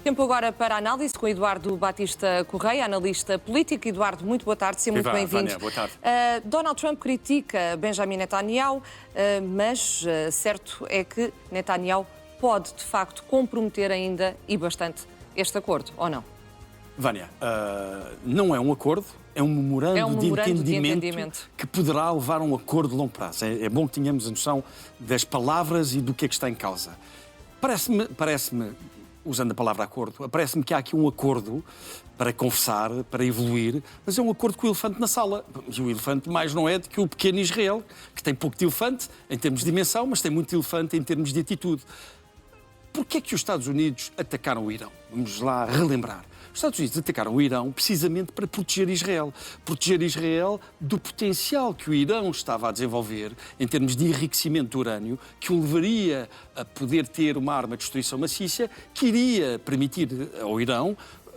Tempo agora para a análise com Eduardo Batista Correia, analista político. Eduardo, muito boa tarde, seja muito bem-vindo. Boa tarde. Donald Trump critica Benjamin Netanyahu, mas certo é que Netanyahu pode, de facto, comprometer ainda e bastante este acordo, ou não? Vânia, não é um acordo, é um memorando, de entendimento que poderá levar a um acordo de longo prazo. É bom que tenhamos a noção das palavras e do que é que está em causa. Parece-me, usando a palavra acordo, parece-me que há aqui um acordo para conversar, para evoluir, mas é um acordo com o elefante na sala. E o elefante mais não é do que o pequeno Israel, que tem pouco de elefante em termos de dimensão, mas tem muito de elefante em termos de atitude. Porquê é que os Estados Unidos atacaram o Irão? Vamos lá relembrar. Os Estados Unidos atacaram o Irão precisamente para proteger Israel. Proteger Israel do potencial que o Irão estava a desenvolver em termos de enriquecimento de urânio, que o levaria a poder ter uma arma de destruição maciça que iria permitir ao Irão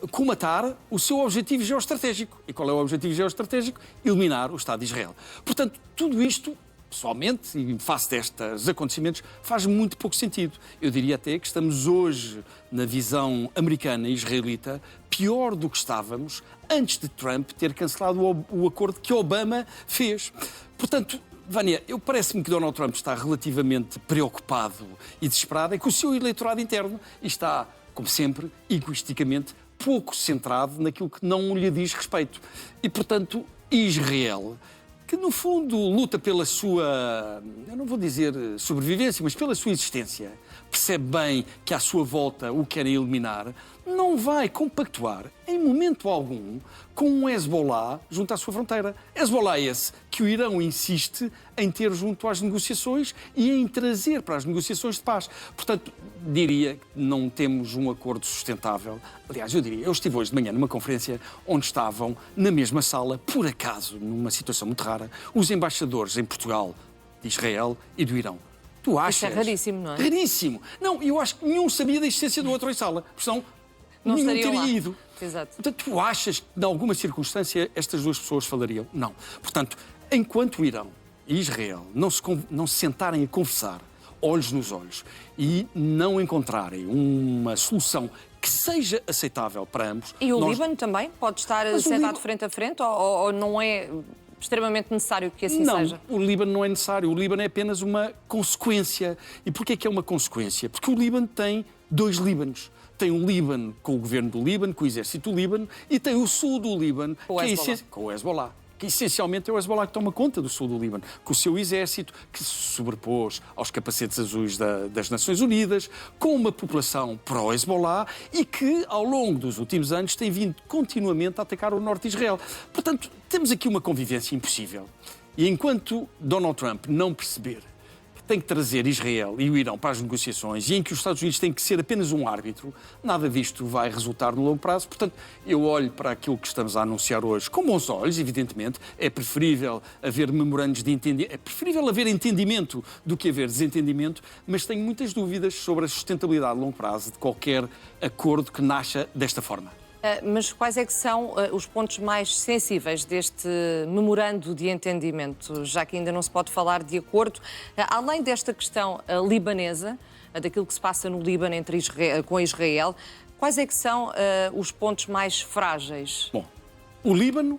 comatar o seu objetivo geoestratégico. E qual é o objetivo geoestratégico? Eliminar o Estado de Israel. Portanto, tudo isto, pessoalmente, e face destes acontecimentos, faz muito pouco sentido. Eu diria até que estamos hoje, na visão americana e israelita, pior do que estávamos antes de Trump ter cancelado o acordo que Obama fez. Portanto, Vânia, parece-me que Donald Trump está relativamente preocupado e desesperado com o seu eleitorado interno e está, como sempre, egoisticamente pouco centrado naquilo que não lhe diz respeito. E, portanto, Israel, que no fundo luta pela sua, eu não vou dizer sobrevivência, mas pela sua existência, percebe bem que à sua volta o querem eliminar, não vai compactuar em momento algum com um Hezbollah junto à sua fronteira. Hezbollah é esse que o Irão insiste em ter junto às negociações e em trazer para as negociações de paz. Portanto, diria que não temos um acordo sustentável. Aliás, eu estive hoje de manhã numa conferência onde estavam na mesma sala, por acaso, numa situação muito rara, os embaixadores em Portugal, de Israel e do Irão. Tu achas? Isso é raríssimo, não é? Raríssimo. Não, eu acho que nenhum sabia da existência do outro em sala, porque senão não nenhum teria lá ido. Exato. Portanto, tu achas que, em alguma circunstância, estas duas pessoas falariam? Não. Portanto, enquanto o Irão e Israel não se sentarem a conversar, olhos nos olhos, e não encontrarem uma solução que seja aceitável para ambos... E o Líbano também? Pode estar sentado frente a frente ou não é extremamente necessário que assim seja? Não, o Líbano não é necessário. O Líbano é apenas uma consequência. E porquê que é uma consequência? Porque o Líbano tem dois Líbanos. Tem um Líbano com o governo do Líbano, com o exército do Líbano, e tem o sul do Líbano, com o Hezbollah, que essencialmente é o Hezbollah que toma conta do sul do Líbano, com o seu exército, que se sobrepôs aos capacetes azuis das Nações Unidas, com uma população pró-Hezbollah e que, ao longo dos últimos anos, tem vindo continuamente a atacar o norte de Israel. Portanto, temos aqui uma convivência impossível. E enquanto Donald Trump não perceber tem que trazer Israel e o Irão para as negociações e em que os Estados Unidos têm que ser apenas um árbitro, nada disto vai resultar no longo prazo. Portanto, eu olho para aquilo que estamos a anunciar hoje com bons olhos, evidentemente. É preferível haver memorandos de entendimento, é preferível haver entendimento do que haver desentendimento, mas tenho muitas dúvidas sobre a sustentabilidade a longo prazo de qualquer acordo que nasça desta forma. Mas quais é que são os pontos mais sensíveis deste memorando de entendimento, já que ainda não se pode falar de acordo, além desta questão libanesa, daquilo que se passa no Líbano com Israel, quais é que são os pontos mais frágeis? Bom, o Líbano,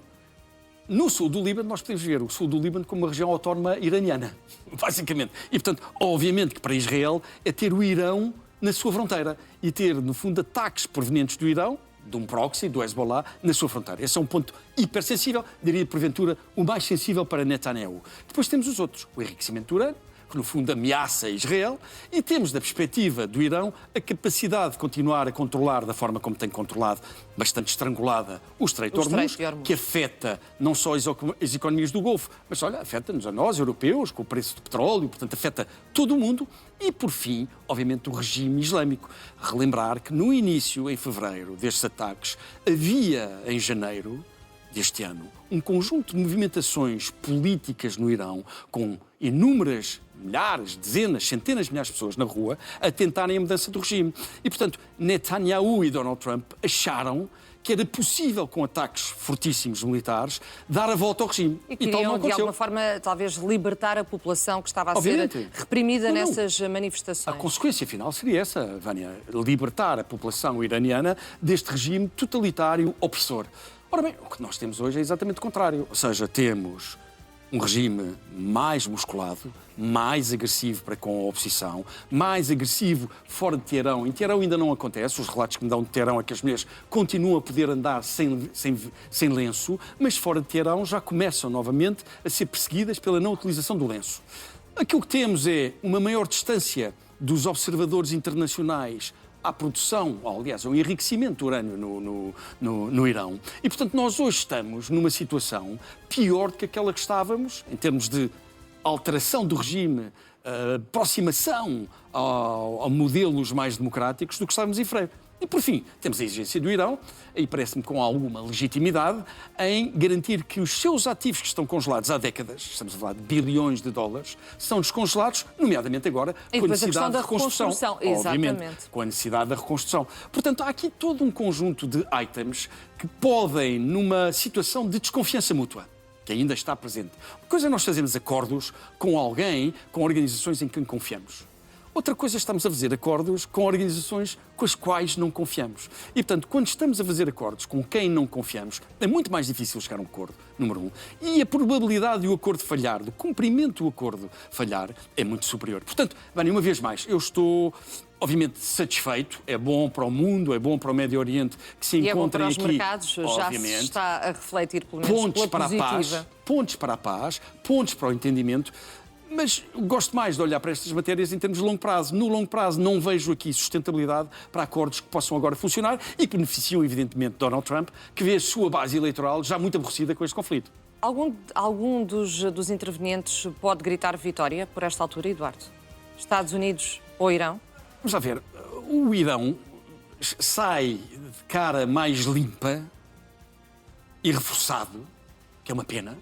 no sul do Líbano, nós podemos ver o sul do Líbano como uma região autónoma iraniana, basicamente. E, portanto, obviamente que para Israel é ter o Irão na sua fronteira e ter, no fundo, ataques provenientes do Irão, de um proxy, do Hezbollah, na sua fronteira. Esse é um ponto hipersensível, diria porventura o mais sensível para Netanyahu. Depois temos os outros, o enriquecimento do urânio, que no fundo ameaça Israel, e temos da perspectiva do Irão a capacidade de continuar a controlar da forma como tem controlado, bastante estrangulada, o Estreito de Hormuz, que afeta não só as economias do Golfo, mas olha, afeta-nos a nós, europeus, com o preço do petróleo, portanto afeta todo o mundo, e por fim, obviamente, o regime islâmico. Relembrar que no início, em fevereiro, destes ataques, havia em janeiro deste ano um conjunto de movimentações políticas no Irão com inúmeras milhares, dezenas, centenas de milhares de pessoas na rua a tentarem a mudança do regime. E, portanto, Netanyahu e Donald Trump acharam que era possível, com ataques fortíssimos militares, dar a volta ao regime. E queriam, de alguma forma, talvez libertar a população que estava a ser reprimida nessas manifestações. A consequência final seria essa, Vânia, libertar a população iraniana deste regime totalitário opressor. Ora bem, o que nós temos hoje é exatamente o contrário. Ou seja, temos um regime mais musculado, mais agressivo para com a oposição, mais agressivo fora de Teherão. Em Teherão ainda não acontece, os relatos que me dão de Teherão é que as mulheres continuam a poder andar sem lenço, mas fora de Teherão já começam novamente a ser perseguidas pela não utilização do lenço. Aquilo que temos é uma maior distância dos observadores internacionais à produção, aliás, ao enriquecimento do urânio no Irão. E, portanto, nós hoje estamos numa situação pior do que aquela que estávamos, em termos de alteração do regime, aproximação a modelos mais democráticos do que estávamos em fevereiro. E, por fim, temos a exigência do Irão, e parece-me com alguma legitimidade, em garantir que os seus ativos que estão congelados há décadas, estamos a falar de bilhões de dólares, são descongelados, nomeadamente agora, com a necessidade da reconstrução. Obviamente, com a necessidade da reconstrução. Portanto, há aqui todo um conjunto de itens que podem, numa situação de desconfiança mútua, que ainda está presente. Uma coisa é nós fazermos acordos com alguém, com organizações em quem confiamos. Outra coisa é estamos a fazer acordos com organizações com as quais não confiamos. E, portanto, quando estamos a fazer acordos com quem não confiamos, é muito mais difícil chegar a um acordo, número um. E a probabilidade do acordo falhar, do cumprimento do acordo falhar, é muito superior. Portanto, Vânia, uma vez mais, eu estou, obviamente, satisfeito. É bom para o mundo, é bom para o Médio Oriente que se encontrem aqui. E é bom para os mercados, já se está a refletir, pelo menos, pontos para a paz, pontos para a paz, pontos para o entendimento. Mas gosto mais de olhar para estas matérias em termos de longo prazo. No longo prazo não vejo aqui sustentabilidade para acordos que possam agora funcionar e que beneficiam, evidentemente, Donald Trump, que vê a sua base eleitoral já muito aborrecida com este conflito. Algum dos intervenientes pode gritar vitória por esta altura, Eduardo? Estados Unidos ou Irão? Vamos lá ver. O Irão sai de cara mais limpa e reforçado, que é uma pena.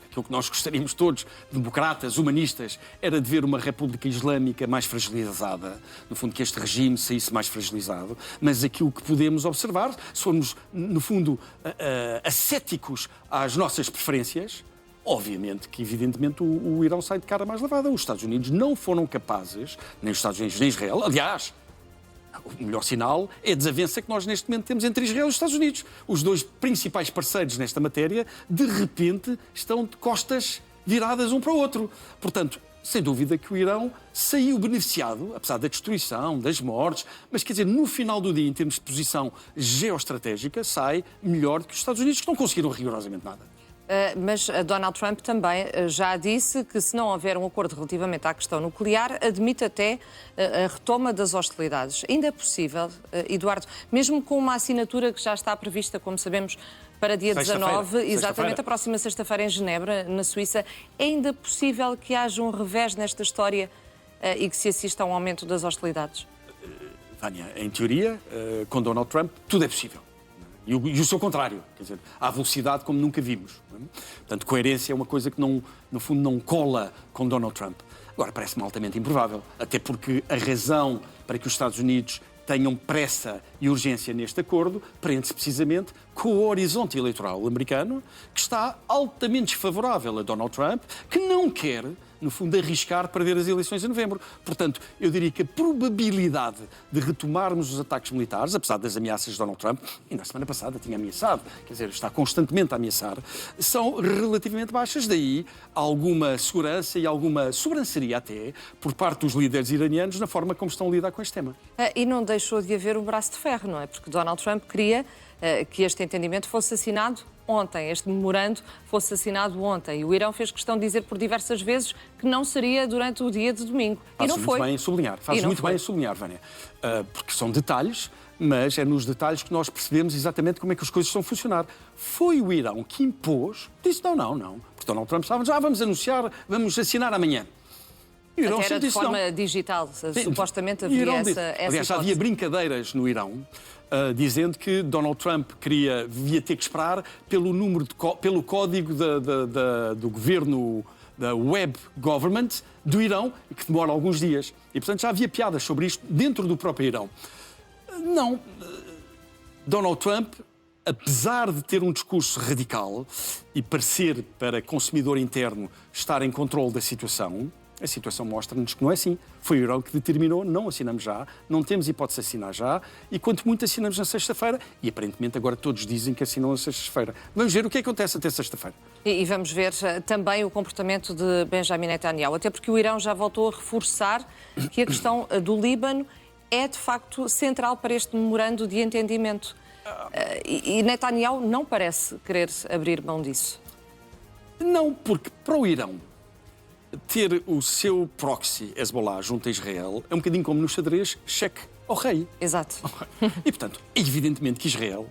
Aquilo que nós gostaríamos todos, democratas, humanistas, era de ver uma República Islâmica mais fragilizada. No fundo, que este regime saísse mais fragilizado. Mas aquilo que podemos observar, se formos, no fundo, ascéticos às nossas preferências, obviamente que, evidentemente, o Irão sai de cara mais lavada. Os Estados Unidos não foram capazes, nem os Estados Unidos nem Israel, aliás, o melhor sinal é a desavença que nós neste momento temos entre Israel e os Estados Unidos. Os dois principais parceiros nesta matéria, de repente, estão de costas viradas um para o outro. Portanto, sem dúvida que o Irão saiu beneficiado, apesar da destruição, das mortes, mas quer dizer, no final do dia, em termos de posição geoestratégica, sai melhor do que os Estados Unidos, que não conseguiram rigorosamente nada. Mas Donald Trump também já disse que, se não houver um acordo relativamente à questão nuclear, admite até a retoma das hostilidades. Ainda é possível, Eduardo, mesmo com uma assinatura que já está prevista, como sabemos, para dia 19, exatamente a próxima sexta-feira em Genebra, na Suíça, é ainda possível que haja um revés nesta história e que se assista a um aumento das hostilidades? Vânia, em teoria, com Donald Trump, tudo é possível. E o seu contrário, quer dizer, à velocidade como nunca vimos. Portanto, coerência é uma coisa que, no fundo, não cola com Donald Trump. Agora, parece-me altamente improvável, até porque a razão para que os Estados Unidos tenham pressa e urgência neste acordo prende-se precisamente com o horizonte eleitoral americano, que está altamente desfavorável a Donald Trump, que não quer, no fundo, arriscar perder as eleições em novembro. Portanto, eu diria que a probabilidade de retomarmos os ataques militares, apesar das ameaças de Donald Trump, e na semana passada tinha ameaçado, quer dizer, está constantemente a ameaçar, são relativamente baixas. Daí alguma segurança e alguma sobranceria até por parte dos líderes iranianos na forma como estão a lidar com este tema. E não deixou de haver um braço de ferro, não é? Porque Donald Trump queria que este entendimento fosse assinado ontem, este memorando fosse assinado ontem. E o Irão fez questão de dizer por diversas vezes que não seria durante o dia de domingo. E não foi. Faz muito bem em sublinhar, Vânia. Porque são detalhes, mas é nos detalhes que nós percebemos exatamente como é que as coisas estão a funcionar. Foi o Irão que impôs, disse não. Porque Donald Trump estava, vamos anunciar, vamos assinar amanhã. Até era de forma digital, supostamente havia essa Aliás, já havia brincadeiras no Irão, dizendo que Donald Trump devia ter que esperar pelo código do governo, da web government do Irão, que demora alguns dias. E, portanto, já havia piadas sobre isto dentro do próprio Irão. Não. Donald Trump apesar de ter um discurso radical e parecer para consumidor interno estar em controle da situação, a situação mostra-nos que não é assim. Foi o Irão que determinou, não assinamos já, não temos hipótese de assinar já, e quanto muito assinamos na sexta-feira, e aparentemente agora todos dizem que assinam na sexta-feira. Vamos ver o que acontece até sexta-feira. E vamos ver também o comportamento de Benjamin Netanyahu, até porque o Irão já voltou a reforçar que a questão do Líbano é de facto central para este memorando de entendimento. E Netanyahu não parece querer abrir mão disso. Não, porque para o Irão ter o seu proxy Hezbollah junto a Israel é um bocadinho como no xadrez, cheque ao rei. Exato. E, portanto, evidentemente que Israel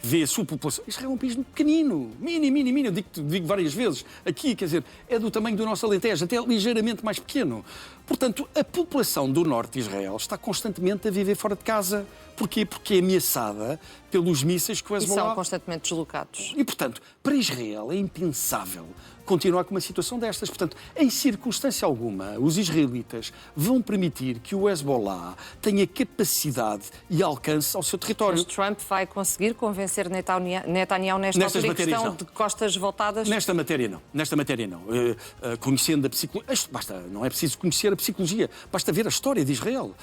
vê a sua população. Israel é um país pequenino, mini. Eu digo várias vezes. Aqui, quer dizer, é do tamanho do nosso Alentejo, até ligeiramente mais pequeno. Portanto, a população do norte de Israel está constantemente a viver fora de casa. Porquê? Porque é ameaçada pelos mísseis que o Hezbollah... E são constantemente deslocados. E, portanto, para Israel é impensável continuar com uma situação destas. Portanto, em circunstância alguma, os israelitas vão permitir que o Hezbollah tenha capacidade e alcance ao seu território. Mas Trump vai conseguir convencer Netanyahu nesta altura, questão não. De costas voltadas? Nesta matéria não. Conhecendo a psicologia... Não é preciso conhecer a psicologia. Basta ver a história de Israel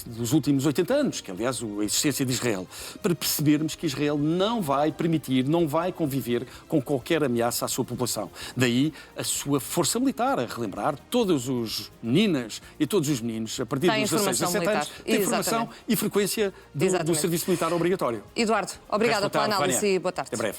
dos últimos 80 anos, que aliás a existência de Israel, para percebermos que Israel não vai permitir, não vai conviver com qualquer ameaça à sua população. Daí a sua força militar, a relembrar todas as meninas e todos os meninos, a partir dos 16, 17 anos, têm formação e frequência do serviço militar obrigatório. Eduardo, obrigada pela análise e boa tarde. Até breve.